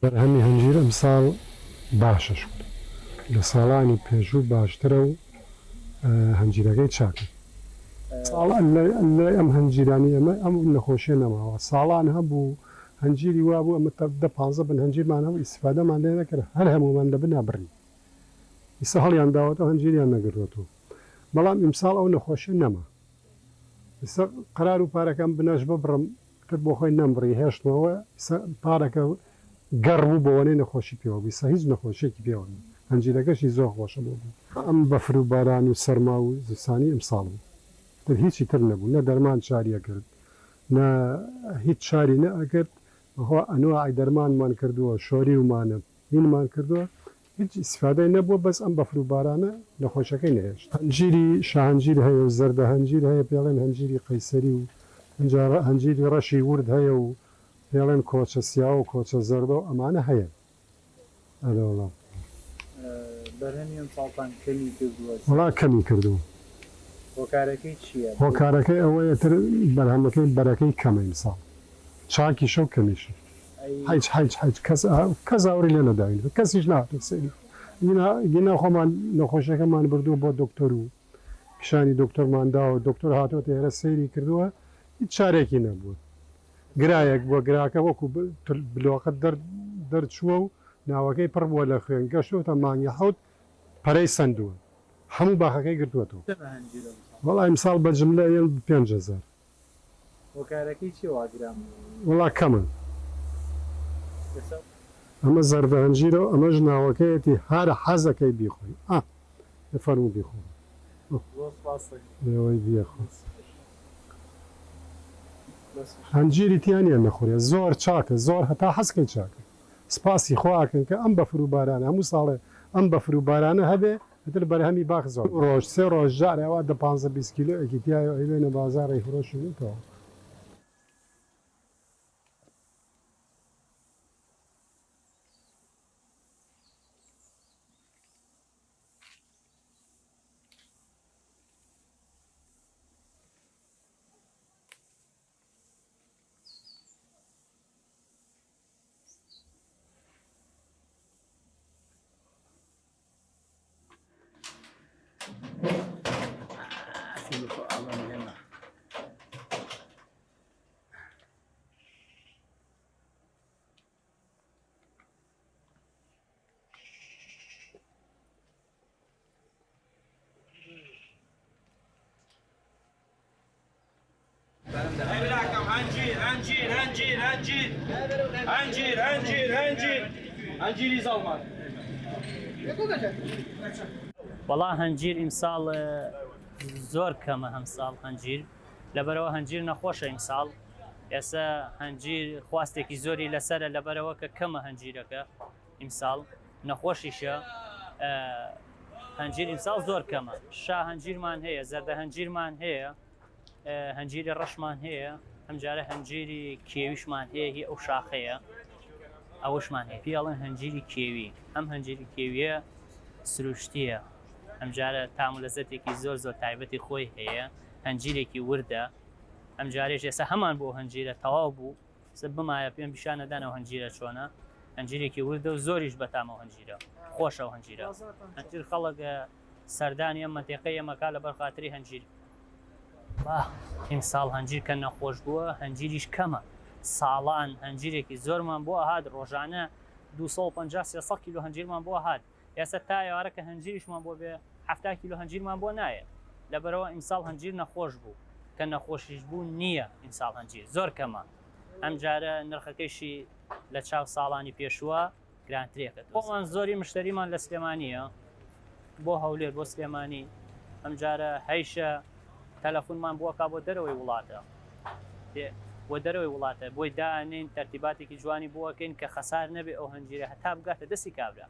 بەرهەمی هەنجیر ئەمساڵ باشە شوت لە ساڵانی پێشوو باشترە و هەنجیرەکەی چاکە. ساڵان لە ئەم هەنجیرانی ئەمە ئەم نەخۆشیە نەماوە. ساڵان هەبوو هەنجیری وا بوو ئەمە 10-15 بن هەنجیرمان هەبوو ئیسفادەمان لێ نەکرد هەر هەمومان لە بنابڕی. ئیسا هەڵیان داوەتەوە هەنجیریان نەگرێتەوە. بەڵام ئیمساڵ ئەو نەخۆشیە نەما. ئێستا قەرار و پارەکەم بنەش ببڕم کرد بۆ خۆی نەمبڕی هێشتمەوە پارەکە گەڕ بوو بۆوەنەی نەخۆشی پێوە بوو. ئێستا هیچ نەخۆشیێکی پێوە نیە. هەنجیرەکەشی زۆر خۆشە بۆ بوو. ئەم بەفر و باران و سەرما و زستانی ئەمساڵ بوو. تر هیچی تر نەبوو نە دەرمان چاریە کرد نە هیچ چاری نەئەکرد بەخوا ئەنواعی دەرمانمان کردووە شۆری ومانە هینمان کردووە هیچ ئیسفادەی نەبووە بەس ئەم بەفر و بارانە نەخۆشەکەی نەهێشت. هەنجیری شاهەنجیر هەیە و زەردە هەنجیر هەیە پێڵێن هەنجیری قەیسەری و هەنجیری ڕەشی ورد هەیە و پێڵێن کۆچە سیا و کۆچە زەردە و ئەمانە هەیە. وەڵام بەرهەمی ئەم ساڵتان کەمی کردووە. وەڵا کەمی کردووە. هۆکارەکەی چییە؟ هۆکارەکەی ئەوەیە تر بەرهەمەکەی بەرەکەی کەمە ئیمساڵ. چاکیشە و کەمیشە. هیچ کەس ئاوری لێ نەداوین کەسیش نهاتێت سەیری. گینا خۆمان نەخۆشیەکەمان بردووە بۆ دکتۆر و پیشانی دکتۆرمان داوە دکتۆر هاتووەتە ئێرە سەیری کردووە هیچ چارێکی نەبووە. گرایەک بووە گراکە وەکو بلۆقەت دەرچووە و ناوەکەی پڕ بووە لە خوێن گەشتوتە مانگی حەوت پەرەی سندووە هەموو باخەکەی گرتووەتەوە. وەڵا ئیمساڵ بە جملە 5,000. هۆکارەکەی چی واگرام؟ وەڵا کەمن. ئەمە زەردە هەنجیرە و ئەمەش ناوەکەیەتی هەرە حەزەکەی بیخۆی فەرموو بیخۆ لێەوەی بیەخۆ. هەنجیری تیانە نەخورێ زۆر چاکە زۆر هەتا حەزکەی چاکە. سپاسی خواکەن کە ئەم بەفر و بارانە هەموو ساڵێ ئەم بەفر و بارانە هەبێ هەتر بەرهەمی باخ زۆر ڕۆژ 3 ڕۆژ ژارەوە 15-20 کیلۆیەکی تایە ئەیوێنە بازاڕی فرۆشی بکەوە. هەنجیری زاڵمان وەڵا هەنجیر ئیمساڵ زۆر کەمە هەمساڵ هەنجیر لەبەرەوە هەنجیر نەخۆشە ئیمساڵ. ئێستا هەنجیر خواستێکی زۆری لەسەرە لەبەرەوە کە کەمە هەنجیرەکە ئیمساڵ نەخۆشیشە. هەنجیر ئیمساڵ زۆر کەمە. شا هەنجیرمان هەیە زەردە هەنجیرمان هەیە هەنجیری ڕەشمان هەیە ئەمجارە هەنجیری کێویشمان هەیە هی ئەو شاخەیە ئەوەشمان هەیە پێڵێن هەنجیری کێوی. ئەم هەنجیری کێویە سروشتیە ئەمجارە تام و لەزەتێکی زۆر زۆر تایبەتی خۆی هەیە هەنجیرێکی وردە. ئەمجارێش ئێستا هەمان بۆ هەنجیرە تەواو بوو بمایە پێم پیشانەدانەوە هەنجیرە چۆنە هەنجیرێکی وردە و زۆریش بەتامەوە هەنجیرە خۆشەوە هەنجیرە. هەنجیر خەڵک سەردانی ئەم مەتێقەی ئەمەکا لە بەرخاتری هەنجیر. ئیمساڵ هەنجیر کە نەخۆش بووە هەنجیریش کەمە. ساڵان هەنجیرێکی زۆرمان بۆ هات ڕۆژانە 250-300 کیلۆ هەنجیرمان بۆ هات. ئێستا تا ئێوارە کە هەنجیریشمان بۆ بێ 70 کیلۆ هەنجیرمان بۆ نایە لەبەرەوە ئیمساڵ هەنجیر نەخۆش بوو کە نەخۆشیش بوو نییە. ئیمساڵ هەنجیر زۆر کەمە. ئەم جارە نرخەکەیشی لە چاو ساڵانی پێشووە گرانترێکە. بۆمان زۆری مشتریمان لە سلێمانیە بۆ هەولێر بۆ سلێمانی. ئەم جارە هەیشە تەلەفۆنمان بووەکا بۆ دەرەوەی وڵاتە بۆ دەرەوەی وڵاتە بۆی دانین تەرتیباتێکی جوانی بۆەکەین کە خەسار نەبێ ئەو هەنجیرە هەتا بگاتە دەستی کابرا.